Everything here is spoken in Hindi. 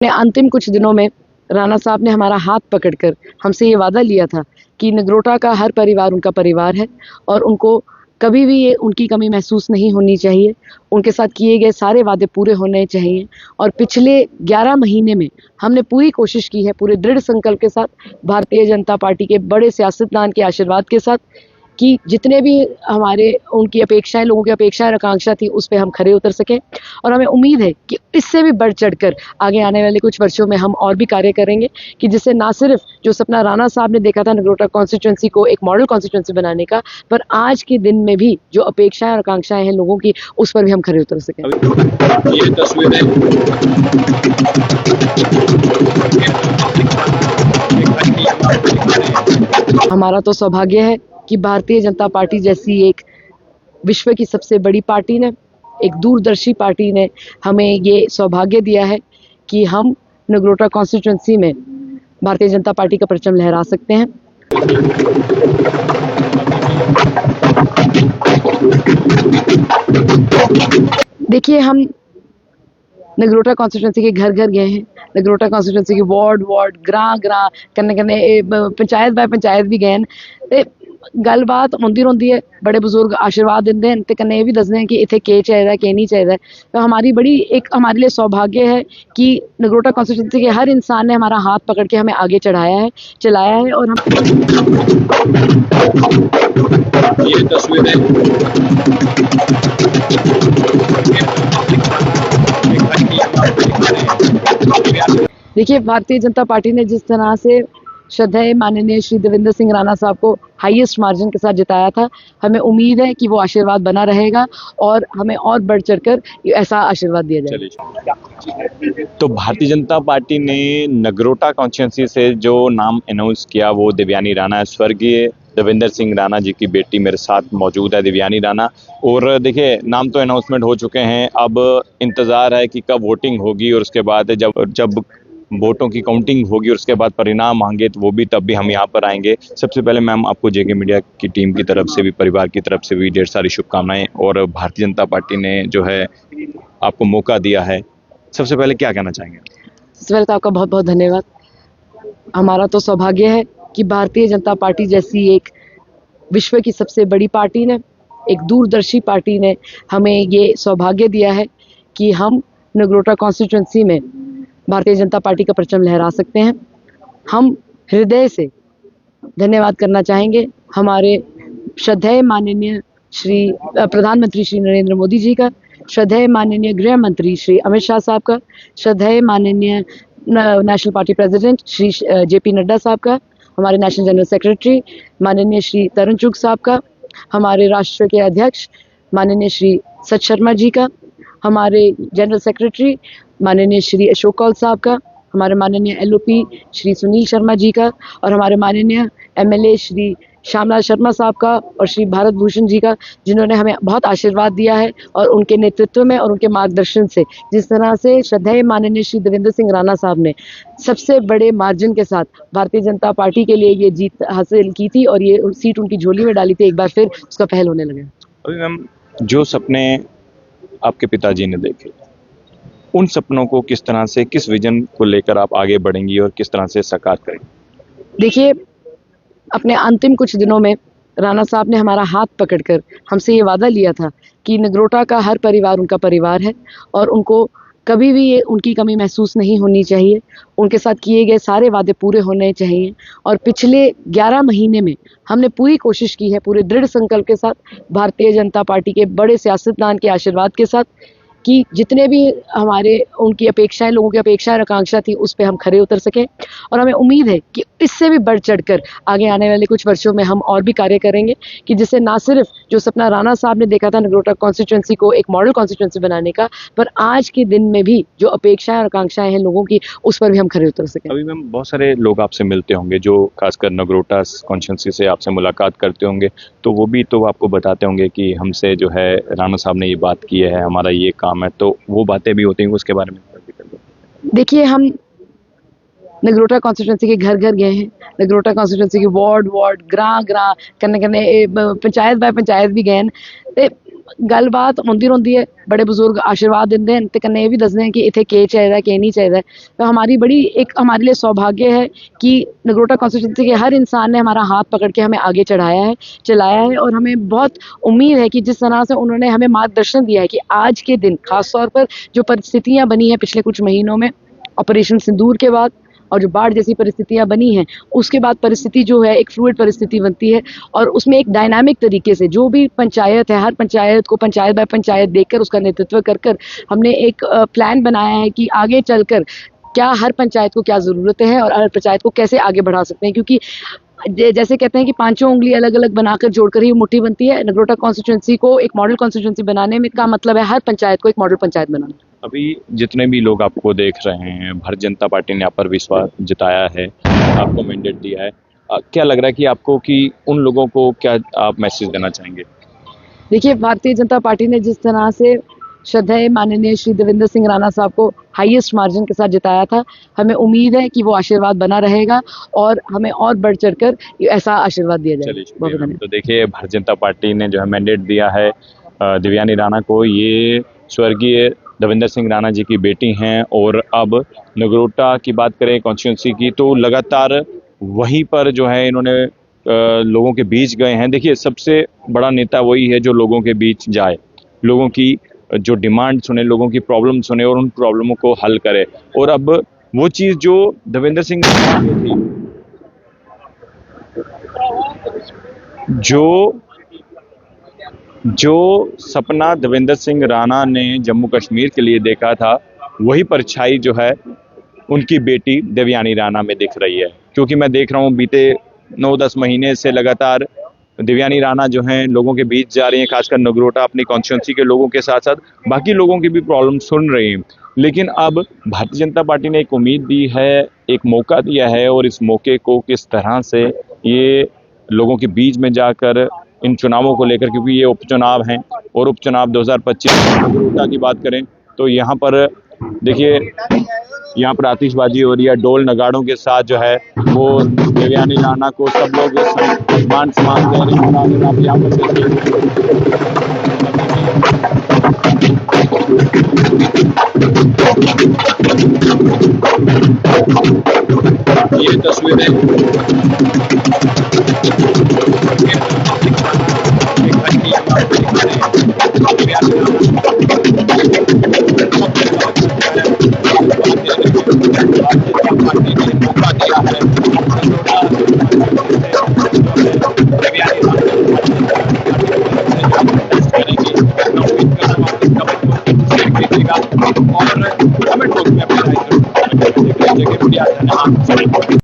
अंतिम कुछ दिनों में राणा साहब ने हमारा हाथ पकड़कर हमसे ये वादा लिया था कि नगरोटा का हर परिवार उनका परिवार है और उनको कभी भी ये उनकी कमी महसूस नहीं होनी चाहिए। उनके साथ किए गए सारे वादे पूरे होने चाहिए और पिछले 11 महीने में हमने पूरी कोशिश की है, पूरे दृढ़ संकल्प के साथ, भारतीय जनता पार्टी के बड़े सियासतदान के आशीर्वाद के साथ, कि जितने भी हमारे उनकी अपेक्षाएं, लोगों की अपेक्षाएं और आकांक्षा थी, उस पे हम खरे उतर सकें। और हमें उम्मीद है कि इससे भी बढ़ चढ़कर आगे आने वाले कुछ वर्षों में हम और भी कार्य करेंगे, कि जिससे ना सिर्फ जो सपना राणा साहब ने देखा था नगरोटा कॉन्स्टिट्यूंसी को एक मॉडल कॉन्स्टिट्यूंसी बनाने का, पर आज के दिन में भी जो अपेक्षाएं और आकांक्षाएं हैं लोगों की, उस पर भी हम खरे उतर सकें। ये तस्वीरें हमारा तो सौभाग्य है कि भारतीय जनता पार्टी जैसी एक विश्व की सबसे बड़ी पार्टी ने, एक दूरदर्शी पार्टी ने हमें ये सौभाग्य दिया है कि हम नगरोटा कॉन्स्टिट्यूंसी में भारतीय जनता पार्टी का परचम लहरा सकते हैं। देखिए, हम नगरोटा कॉन्स्टिट्यूंसी के घर घर गए हैं, नगरोटा कॉन्स्टिट्यूंसी के वार्ड वार्ड, ग्रां ग्रां, कन्ने कन्ने पंचायत बाय पंचायत भी गए ते गलबात होंदी रौंदी है। बड़े बुजुर्ग आशीर्वाद दिंदे हैं ते कन्ने ये भी दसदे हैं कि इत्थे केह् चाहिदा केह् नहीं चाहिदा। तो हमारी बड़ी एक हमारे लिए सौभाग्य है कि नगरोटा कॉन्स्टिट्यूंसी के हर इंसान ने हमारा हाथ पकड़ के हमें आगे चलाया है और हम ये तस्वीरें देखिए, भारतीय जनता पार्टी ने जिस तरह से श्रद्धेय माननीय श्री देवेंद्र सिंह राणा साहब को हाईएस्ट मार्जिन के साथ जिताया था, हमें उम्मीद है कि वो आशीर्वाद बना रहेगा और हमें और बढ़ चढ़कर ऐसा आशीर्वाद दिया जाएगा। तो भारतीय जनता पार्टी ने नगरोटा कॉन्स्टिट्यूंसी से जो नाम अनाउंस किया वो देवयानी राणा है। स्वर्गीय देवेंद्र सिंह राणा जी की बेटी मेरे साथ मौजूद है, देवयानी राणा। और देखिए, नाम तो अनाउंसमेंट हो चुके हैं, अब इंतज़ार है कि कब वोटिंग होगी और उसके बाद जब वोटों की काउंटिंग होगी और उसके बाद परिणाम आएंगे तो वो भी तब भी हम यहाँ पर आएंगे। सबसे पहले मैम, आपको जेके मीडिया की टीम की तरफ से भी, परिवार की तरफ से भी ढेर सारी शुभकामनाएं। और भारतीय जनता पार्टी ने जो है आपको मौका दिया है, सबसे पहले क्या कहना चाहेंगे? सबसे पहले तो आपका बहुत बहुत धन्यवाद। हमारा तो सौभाग्य है कि भारतीय जनता पार्टी जैसी एक विश्व की सबसे बड़ी पार्टी ने, एक दूरदर्शी पार्टी ने हमें ये सौभाग्य दिया है कि हम नगरोटा कॉन्स्टिट्यूंसी में भारतीय जनता पार्टी का परचम लहरा सकते हैं। हम हृदय से धन्यवाद करना चाहेंगे हमारे श्रद्धेय माननीय श्री प्रधानमंत्री श्री नरेंद्र मोदी जी का, श्रद्धेय माननीय गृह मंत्री श्री अमित शाह साहब का, श्रद्धेय माननीय national party president Shri JP Nadda साहब का, हमारे नेशनल जनरल सेक्रेटरी माननीय श्री तरुण चुग साहब का, हमारे राष्ट्र के अध्यक्ष माननीय श्री सच शर्मा जी का, हमारे जनरल सेक्रेटरी माननीय श्री अशोक कौल साहब का, हमारे माननीय एलओपी श्री सुनील शर्मा जी का, और हमारे माननीय एमएलए श्री श्यामलाल शर्मा साहब का और श्री भारत भूषण जी का, जिन्होंने हमें बहुत आशीर्वाद दिया है। और उनके नेतृत्व में और उनके मार्गदर्शन से, जिस तरह से श्रद्धेय माननीय श्री देवेंद्र सिंह राणा साहब ने सबसे बड़े मार्जिन के साथ भारतीय जनता पार्टी के लिए ये जीत हासिल की थी और ये सीट उनकी झोली में डाली थी, एक बार फिर उसका पहल होने लगा। अभी मैम, जो सपने आपके पिताजी ने देखे, उन सपनों को किस तरह से, किस विजन को लेकर आप आगे बढ़ेंगी और किस तरह से साकार करेंगी? देखिए, अपने अंतिम कुछ दिनों में राणा साहब ने हमारा हाथ पकड़कर हमसे ये वादा लिया था कि नगरोटा का हर परिवार उनका परिवार है और उनको कभी भी ये उनकी कमी महसूस नहीं होनी चाहिए। उनके साथ किए गए सारे वादे पूरे होने चाहिए और पिछले 11 महीने में हमने पूरी कोशिश की है, पूरे दृढ़ संकल्प के साथ, भारतीय जनता पार्टी के बड़े सियासतदान के आशीर्वाद के साथ, कि जितने भी हमारे उनकी अपेक्षाएं, लोगों की अपेक्षाएं और आकांक्षा थी, उस पे हम खरे उतर सकें। और हमें उम्मीद है कि इससे भी बढ़ चढ़कर आगे आने वाले कुछ वर्षों में हम और भी कार्य करेंगे, कि जिससे ना सिर्फ जो सपना राणा साहब ने देखा था नगरोटा कॉन्स्टिट्यूंसी को एक मॉडल कॉन्स्टिट्यूंसी बनाने का, पर आज के दिन में भी जो अपेक्षाएं और आकांक्षाएं हैं लोगों की, उस पर भी हम खरे उतर सकें। अभी मैम, बहुत सारे लोग आपसे मिलते होंगे जो खासकर नगरोटा कॉन्स्टिट्यूंसी से आपसे मुलाकात करते होंगे, तो वो भी तो आपको बताते होंगे कि हमसे जो है राणा साहब ने ये बात की है, हमारा ये काम है, तो वो बातें भी होती हैं, उसके बारे में देखिए, हम नगरोटा कॉन्स्टिट्यूंसी के घर घर गए हैं, नगरोटा कॉन्स्टिट्यूंसी के वार्ड वार्ड, ग्रां ग्रां, कन्ने कन्ने पंचायत बाय पंचायत भी गए ते गलबात होंदी रौंह्दी है, बड़े बुजुर्ग आशीर्वाद दिंदे न ते कन्नै एह् बी दसदे न कि इत्थै केह् चाहिदा केह् नहीं चाहिदा। तो हमारी बड़ी एक हमारे लिए सौभाग्य है कि नगरोटा कॉन्स्टिट्यूंसी के हर इंसान ने हमारा हाथ पकड़ के हमें आगे चढ़ाया है, चलाया है, और हमें बहुत उम्मीद है कि जिस तरह से उन्होंने हमें मार्गदर्शन दिया है कि आज के दिन खास तौर पर जो परिस्थितियां बनी हैं पिछले कुछ महीनों में ऑपरेशन सिंदूर के बाद, और जो बाढ़ जैसी परिस्थितियां बनी हैं उसके बाद परिस्थिति जो है एक फ्लूइड परिस्थिति बनती है, और उसमें एक डायनामिक तरीके से जो भी पंचायत है हर पंचायत को पंचायत बाय पंचायत देखकर उसका नेतृत्व कर कर हमने एक प्लान बनाया है कि आगे चलकर क्या हर पंचायत को क्या ज़रूरतें हैं और हर पंचायत को कैसे आगे बढ़ा सकते हैं, क्योंकि जैसे कहते हैं कि पांचों उंगली अलग अलग बनाकर जोड़कर ही मुट्ठी बनती है। नगरोटा कॉन्स्टिट्यूंसी को एक मॉडल कॉन्स्टिट्यूंसी बनाने में का मतलब है हर पंचायत को एक मॉडल पंचायत बनाना। अभी जितने भी लोग आपको देख रहे हैं, भारतीय जनता पार्टी ने आप पर विश्वास जताया है, आपको मैंडेट दिया है, क्या लग रहा है कि आपको कि उन लोगों को क्या आप मैसेज देना चाहेंगे? देखिए, भारतीय जनता पार्टी ने जिस तरह से श्रद्धेय माननीय श्री देवेंद्र सिंह राणा साहब को हाईएस्ट मार्जिन के साथ जिताया था, हमें उम्मीद है कि वो आशीर्वाद बना रहेगा और हमें और बढ़ चढ़कर ऐसा आशीर्वाद दिया चलिए जाएगा। शुक्रिया मैम। तो देखिए, भारतीय जनता पार्टी ने जो है मैंडेट दिया है देवयानी राणा को। ये स्वर्गीय देवेंद्र सिंह राणा जी की बेटी हैं, और अब नगरोटा की बात करें कॉन्स्टिट्यूंसी की तो लगातार वहीं पर जो है इन्होंने लोगों के बीच गए हैं। देखिए, सबसे बड़ा नेता वही है जो लोगों के बीच जाए, लोगों की जो डिमांड सुने, लोगों की प्रॉब्लम सुने और उन प्रॉब्लमों को हल करे। और अब वो चीज़ जो देवेंद्र सिंह राणा में थी, जो सपना देवेंद्र सिंह राणा ने जम्मू कश्मीर के लिए देखा था, वही परछाई जो है उनकी बेटी देवयानी राणा में दिख रही है। क्योंकि मैं देख रहा हूँ बीते 9-10 महीने से लगातार देवयानी राणा जो हैं लोगों के बीच जा रही हैं, खासकर नगरोटा अपनी कॉन्स्टिट्यूंसी के लोगों के साथ साथ बाकी लोगों की भी प्रॉब्लम सुन रही हैं। लेकिन अब भारतीय जनता पार्टी ने एक उम्मीद दी है, एक मौका दिया है, और इस मौके को किस तरह से ये लोगों के बीच में जाकर इन चुनावों को लेकर, क्योंकि ये उपचुनाव हैं और उपचुनाव 2025 नगरोटा की बात करें तो यहाँ पर देखिए, यहाँ पर आतिशबाजी हो रही है, ढोल नगाड़ों के साथ जो है वो देवयानी राणा को सब लोग मान सम्मान दे रहे हैं। आप यहाँ पर ये तस्वीरें और कमेंट बॉक्स में अपनी राय जरूर कमेंट करके भेजिए।